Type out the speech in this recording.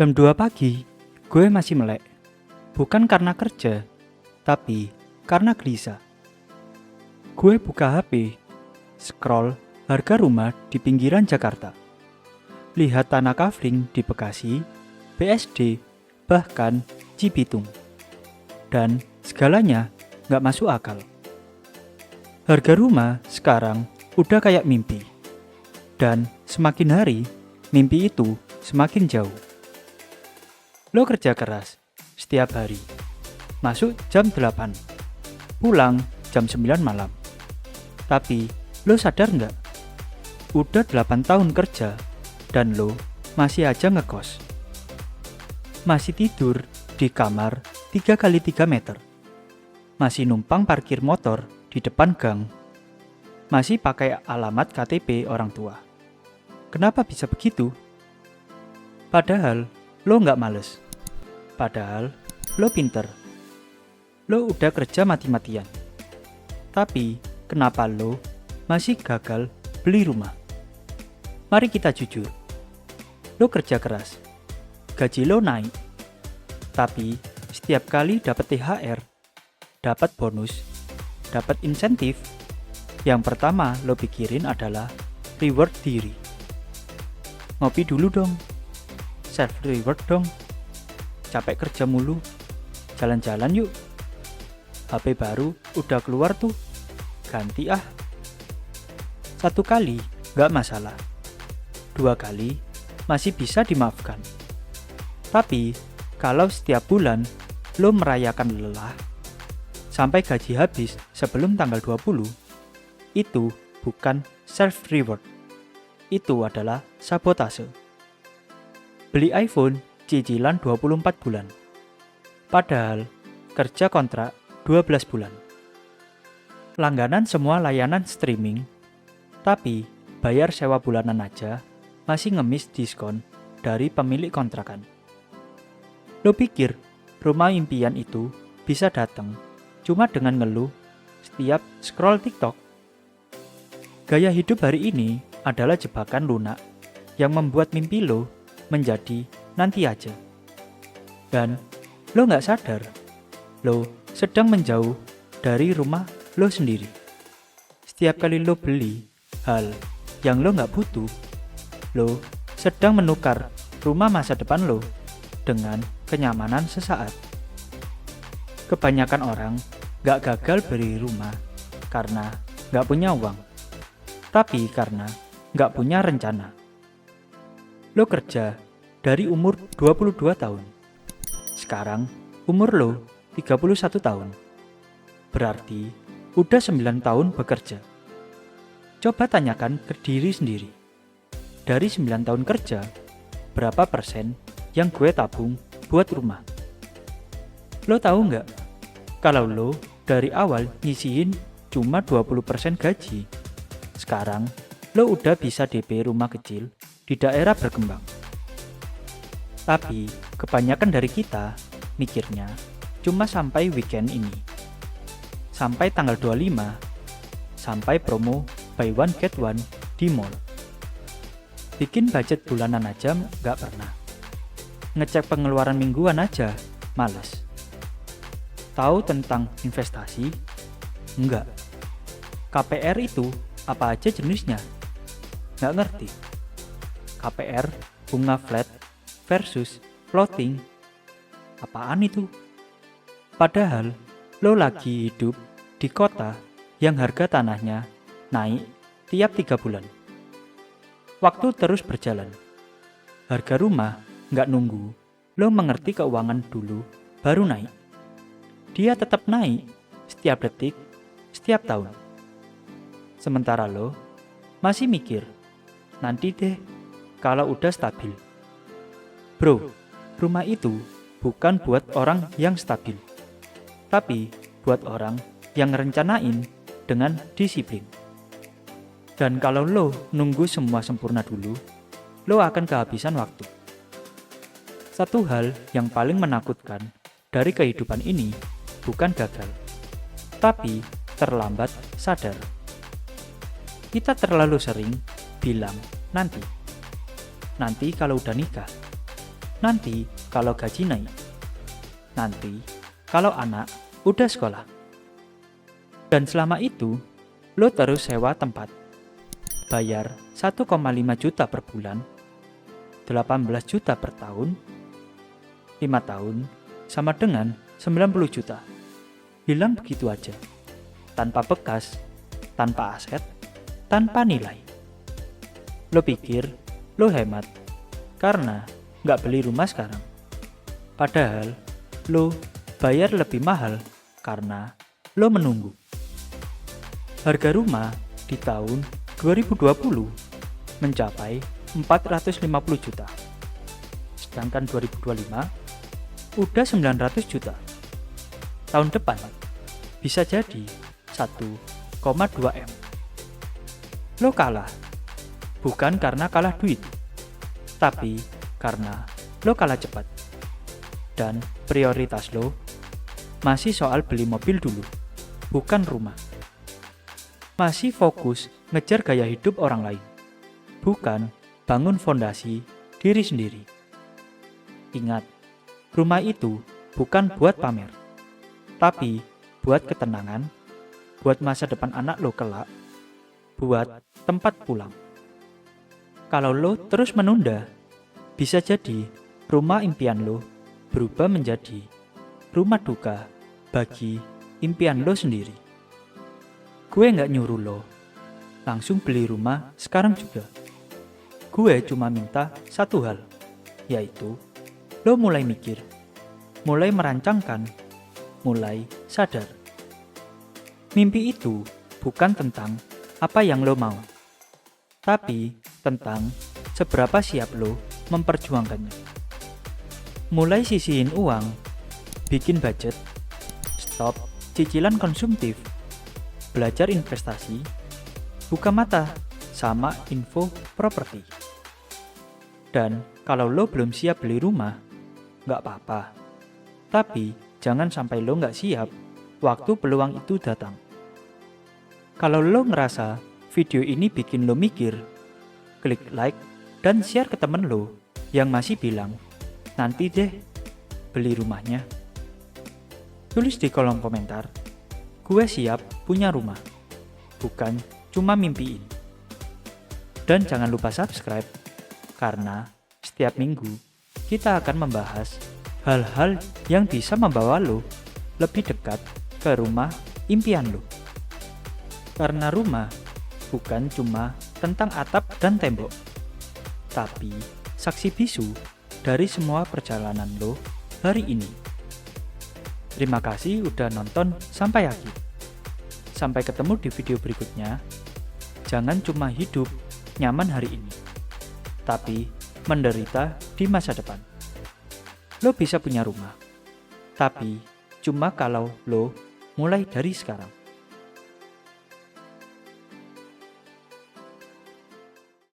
Jam 2 pagi, gue masih melek. Bukan karena kerja, tapi karena gelisah. Gue buka HP, scroll harga rumah di pinggiran Jakarta. Lihat tanah kafling di Bekasi, BSD, bahkan Cibitung. Dan segalanya gak masuk akal. Harga rumah sekarang udah kayak mimpi. Dan semakin hari, mimpi itu semakin jauh. Lo kerja keras setiap hari. Masuk jam 8, pulang jam 9 malam. Tapi lo sadar nggak? Udah 8 tahun kerja dan lo masih aja ngekos. Masih tidur di kamar 3x3 meter. Masih numpang parkir motor di depan gang. Masih pakai alamat KTP orang tua. Kenapa bisa begitu? Padahal lo nggak males. Padahal lo pinter. Lo udah kerja mati-matian. Tapi kenapa lo masih gagal beli rumah? Mari kita jujur. Lo kerja keras. Gaji lo naik. Tapi setiap kali dapat THR, dapat bonus, dapat insentif, yang pertama lo pikirin adalah reward diri. Ngopi dulu dong. Self reward dong. Capek kerja mulu. Jalan-jalan yuk. HP baru udah keluar tuh. Ganti ah. 1 kali gak masalah. 2 kali masih bisa dimaafkan. Tapi kalau setiap bulan lo merayakan lelah sampai gaji habis sebelum tanggal 20, itu bukan self reward. Itu adalah sabotase. Beli iPhone cicilan 24 bulan. Padahal kerja kontrak 12 bulan. Langganan semua layanan streaming, tapi bayar sewa bulanan aja masih ngemis diskon dari pemilik kontrakan. Lo pikir rumah impian itu bisa datang cuma dengan ngeluh setiap scroll TikTok? Gaya hidup hari ini adalah jebakan lunak yang membuat mimpi lo menjadi nanti aja. Dan lo gak sadar, lo sedang menjauh dari rumah lo sendiri. Setiap kali lo beli hal yang lo gak butuh, lo sedang menukar rumah masa depan lo dengan kenyamanan sesaat. Kebanyakan orang gak gagal beli rumah karena gak punya uang, tapi karena gak punya rencana. Lo kerja dari umur 22 tahun. Sekarang umur lo 31 tahun. Berarti udah 9 tahun bekerja. Coba tanyakan ke diri sendiri. Dari 9 tahun kerja, berapa persen yang gue tabung buat rumah? Lo tahu nggak? Kalau lo dari awal nyisihin cuma 20% gaji, sekarang lo udah bisa DP rumah kecil di daerah berkembang. Tapi kebanyakan dari kita mikirnya cuma sampai weekend ini. Sampai tanggal 25, sampai promo buy one get one di mall. Bikin budget bulanan aja nggak pernah. Ngecek pengeluaran mingguan aja males. Tahu tentang investasi? Enggak. KPR itu apa aja jenisnya? Nggak ngerti. KPR, bunga flat, versus floating. Apaan itu? Padahal lo lagi hidup di kota yang harga tanahnya naik tiap 3 bulan. Waktu terus berjalan. Harga rumah nggak nunggu lo mengerti keuangan dulu baru naik. Dia tetap naik setiap detik, setiap tahun. Sementara lo masih mikir, nanti deh kalau udah stabil. Bro, rumah itu bukan buat orang yang stabil, tapi buat orang yang ngerencanain dengan disiplin. Dan kalau lo nunggu semua sempurna dulu, lo akan kehabisan waktu. Satu hal yang paling menakutkan dari kehidupan ini bukan gagal, tapi terlambat sadar. Kita terlalu sering bilang nanti kalau udah nikah. Nanti kalau gaji naik. Nanti kalau anak udah sekolah. Dan selama itu, lo terus sewa tempat. Bayar 1,5 juta per bulan, 18 juta per tahun, 5 tahun, sama dengan 90 juta. Hilang begitu aja. Tanpa bekas, tanpa aset, tanpa nilai. Lo pikir lo hemat karena nggak beli rumah sekarang. Padahal lo bayar lebih mahal karena lo menunggu. Harga rumah di tahun 2020 mencapai 450 juta. Sedangkan 2025 udah 900 juta. Tahun depan bisa jadi 1,2 M. Lo kalah, bukan karena kalah duit, tapi karena lo kalah cepat. Dan prioritas lo masih soal beli mobil dulu, bukan rumah. Masih fokus ngejar gaya hidup orang lain, bukan bangun fondasi diri sendiri. Ingat, rumah itu bukan buat pamer, tapi buat ketenangan, buat masa depan anak lo kelak, buat tempat pulang. Kalau lo terus menunda, bisa jadi rumah impian lo berubah menjadi rumah duka bagi impian lo sendiri. Gue gak nyuruh lo langsung beli rumah sekarang juga. Gue cuma minta satu hal, yaitu lo mulai mikir, mulai merancangkan, mulai sadar. Mimpi itu bukan tentang apa yang lo mau, tapi tentang seberapa siap lo memperjuangkannya. Mulai sisihin uang, bikin budget, stop cicilan konsumtif, belajar investasi, buka mata sama info properti. Dan kalau lo belum siap beli rumah, gak apa-apa. Tapi jangan sampai lo gak siap waktu peluang itu datang. Kalau lo ngerasa video ini bikin lo mikir, klik like dan share ke temen lo yang masih bilang, nanti deh beli rumahnya. Tulis di kolom komentar, gue siap punya rumah, bukan cuma mimpiin. Dan jangan lupa subscribe, karena setiap minggu kita akan membahas hal-hal yang bisa membawa lo lebih dekat ke rumah impian lo. Karena rumah bukan cuma tentang atap dan tembok, tapi saksi bisu dari semua perjalanan lo hari ini. Terima kasih udah nonton sampai akhir. Sampai ketemu di video berikutnya. Jangan cuma hidup nyaman hari ini, tapi menderita di masa depan. Lo bisa punya rumah, tapi cuma kalau lo mulai dari sekarang.